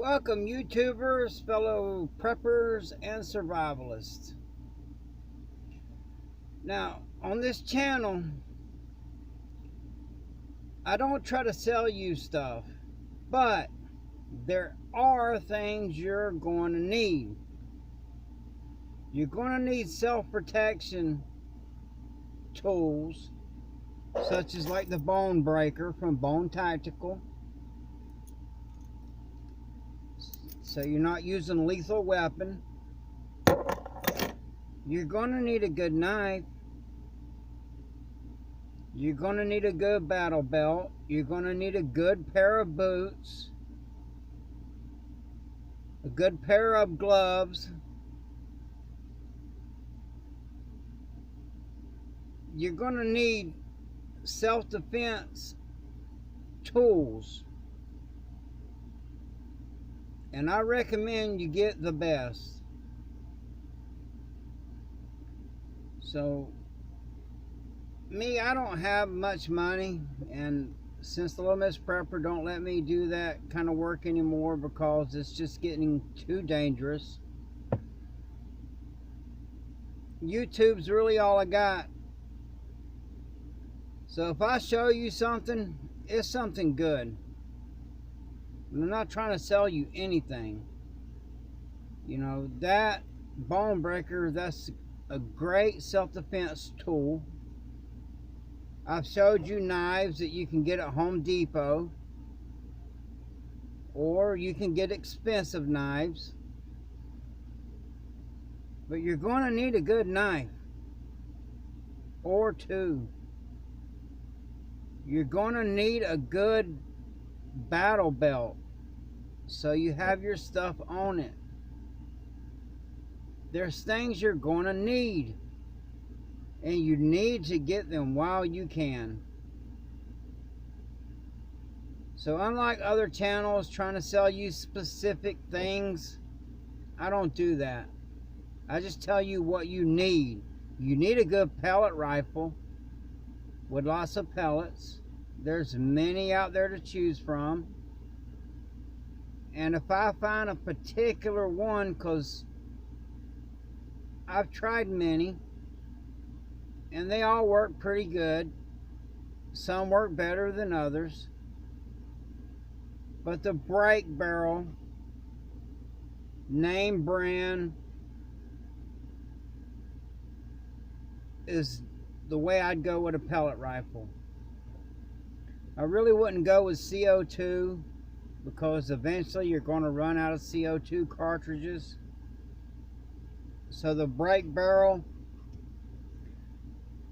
Welcome, YouTubers, fellow preppers, and survivalists. Now, on this channel, I don't try to sell you stuff, but there are things you're going to need. You're going to need self-protection tools, such as like the Bone Breaker from Bone Tactical. So you're not using a lethal weapon. You're going to need a good knife. You're going to need a good battle belt. You're going to need a good pair of boots. A good pair of gloves. You're going to need self-defense tools. And I recommend you get the best. So, me, I don't have much money, and since the Little Miss Prepper don't let me do that kind of work anymore because it's just getting too dangerous, YouTube's really all I got. So if I show you something, it's something good. I'm not trying to sell you anything. You know, that Bone Breaker, that's a great self-defense tool. I've showed you knives that you can get at Home Depot, or you can get expensive knives, but you're going to need a good knife or two. You're going to need a good battle belt so you have your stuff on it. There's things you're going to need, and you need to get them while you can. So unlike other channels trying to sell you specific things, I don't do that. I just tell you what you need. You need a good pellet rifle with lots of pellets. There's many out there to choose from. And if I find a particular one, because I've tried many, and they all work pretty good. Some work better than others. But the Break Barrel, name brand, is the way I'd go with a pellet rifle. I really wouldn't go with CO2 because eventually you're going to run out of CO2 cartridges. So the Break Barrel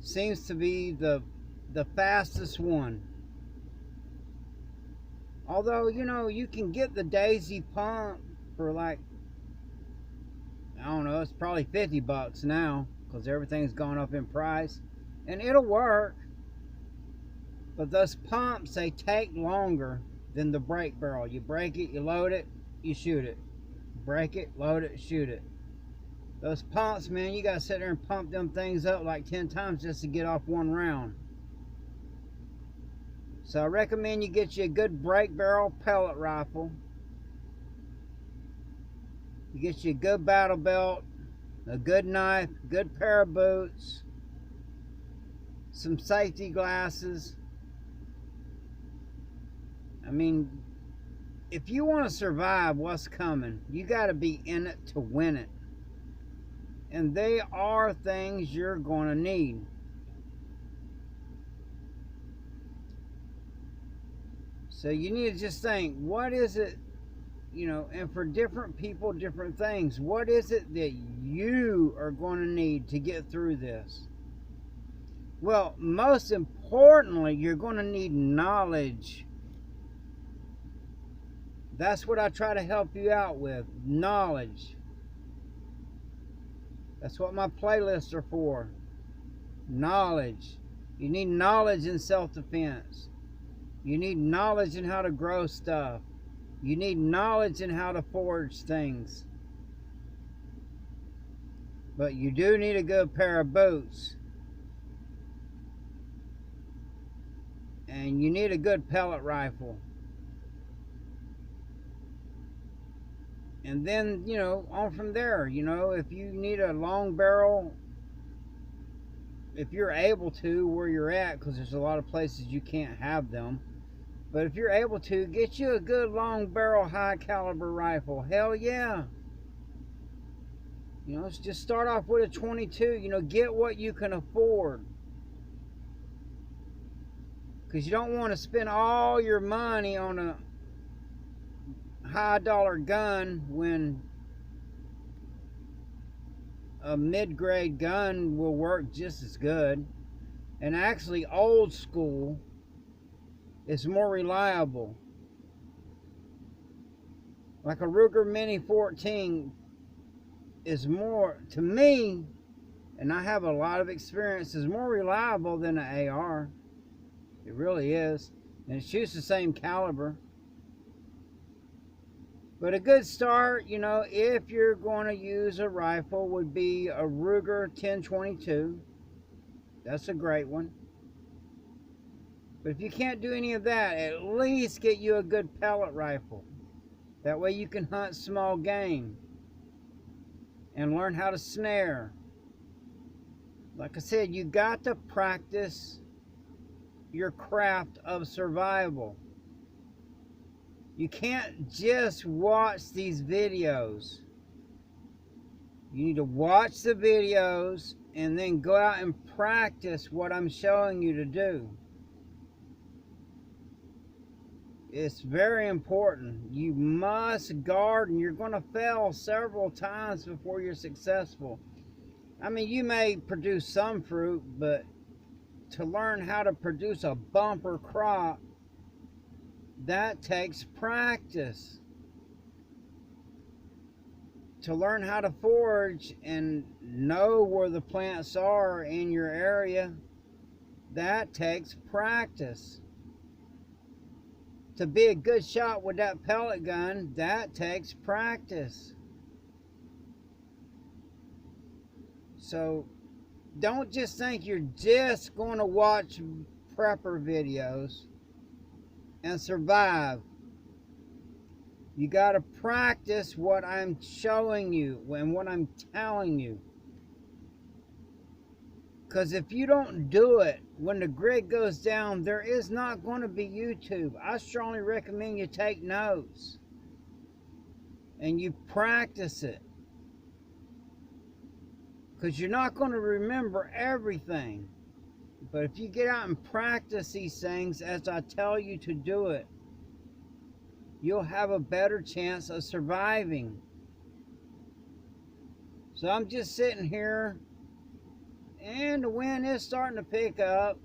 seems to be the fastest one. Although, you know, you can get the Daisy pump for like, I don't know, it's probably $50 now because everything's gone up in price, and it'll work. But those pumps, they take longer than the Break Barrel. You break it, you load it, you shoot it. Break it, load it, shoot it. Those pumps, man, you gotta sit there and pump them things up like 10 times just to get off one round. So I recommend you get you a good Break Barrel pellet rifle. You get you a good battle belt, a good knife, good pair of boots, some safety glasses. I mean, if you want to survive what's coming, you got to be in it to win it. And they are things you're going to need. So you need to just think, what is it, you know, and for different people, different things. What is it that you are going to need to get through this? Well, most importantly, you're going to need knowledge. That's what I try to help you out with, knowledge. That's what my playlists are for. Knowledge. You need knowledge in self-defense. You need knowledge in how to grow stuff. You need knowledge in how to forge things. But you do need a good pair of boots. And you need a good pellet rifle. And then, on from there, if you need a long barrel, if you're able to where you're at, because there's a lot of places you can't have them, but if you're able to, get you a good long barrel high caliber rifle. Hell yeah. Just start off with a 22. Get what you can afford. Because you don't want to spend all your money on a high dollar gun when a mid-grade gun will work just as good. And actually, old school is more reliable. Like a Ruger Mini 14 is more, to me, and I have a lot of experience, is more reliable than an AR. It really is. And it shoots the same caliber. But a good start, if you're going to use a rifle, would be a Ruger 1022. That's a great one. But if you can't do any of that, at least get you a good pellet rifle. That way you can hunt small game and learn how to snare. Like I said, you got to practice your craft of survival. You can't just watch these videos. You need to watch the videos and then go out and practice what I'm showing you to do. It's very important. You must guard, and you're going to fail several times before you're successful. I mean, you may produce some fruit, but to learn how to produce a bumper crop, that takes practice. To learn how to forage and know where the plants are in your area, that takes practice. To be a good shot with that pellet gun, that takes practice. So don't just think you're just going to watch prepper videos and survive. You got to practice what I'm showing you and what I'm telling you. Because if you don't do it, when the grid goes down, there is not going to be YouTube. I strongly recommend you take notes and you practice it. Because you're not going to remember everything. But if you get out and practice these things as I tell you to do it, you'll have a better chance of surviving. So I'm just sitting here, and the wind is starting to pick up.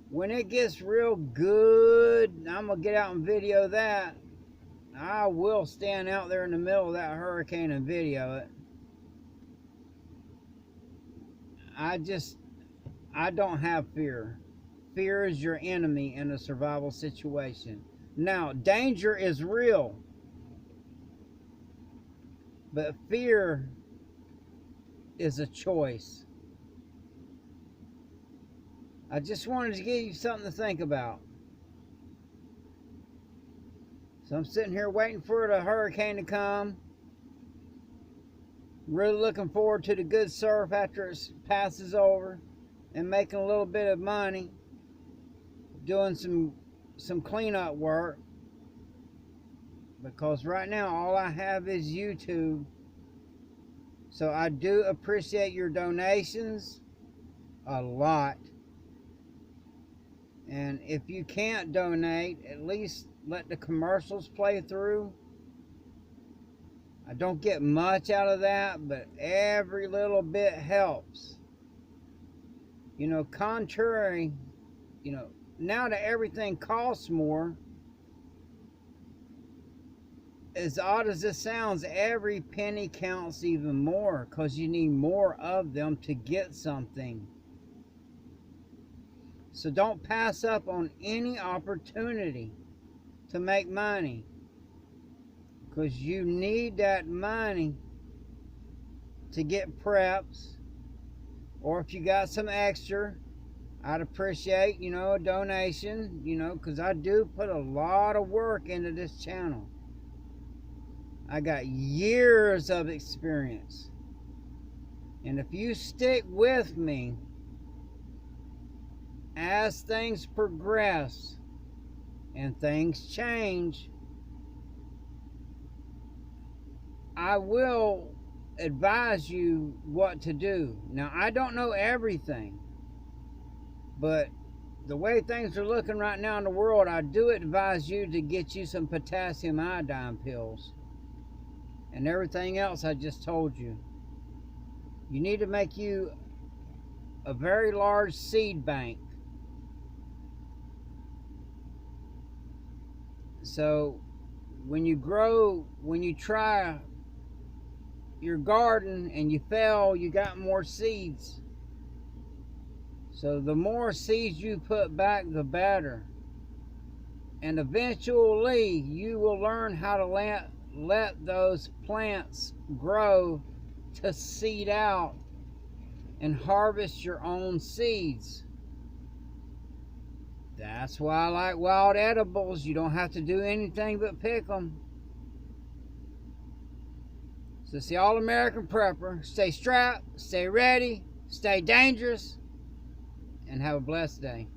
When it gets real good, I'm going to get out and video that. I will stand out there in the middle of that hurricane and video it. I don't have fear. Fear is your enemy in a survival situation. Now, danger is real. But fear is a choice. I just wanted to give you something to think about. So I'm sitting here waiting for the hurricane to come. Really looking forward to the good surf after it passes over, and making a little bit of money doing some cleanup work, because right now all I have is YouTube. So I do appreciate your donations a lot. And if you can't donate, at least let the commercials play through. I don't get much out of that, but every little bit helps. Contrary, now that everything costs more, as odd as this sounds, every penny counts even more, because you need more of them to get something. So don't pass up on any opportunity to make money, because you need that money to get preps. Or if you got some extra, I'd appreciate, a donation, because I do put a lot of work into this channel. I got years of experience. And if you stick with me, as things progress and things change, I will advise you what to do. Now, I don't know everything, but the way things are looking right now in the world, I do advise you to get you some potassium iodine pills and everything else I just told you. You need to make you a very large seed bank. So when you try your garden and you fail, you got more seeds. So the more seeds you put back, the better. And eventually you will learn how to let those plants grow to seed out and harvest your own seeds. That's why I like wild edibles. You don't have to do anything but pick them. So it's the All-American Prepper. Stay strapped, stay ready, stay dangerous, and have a blessed day.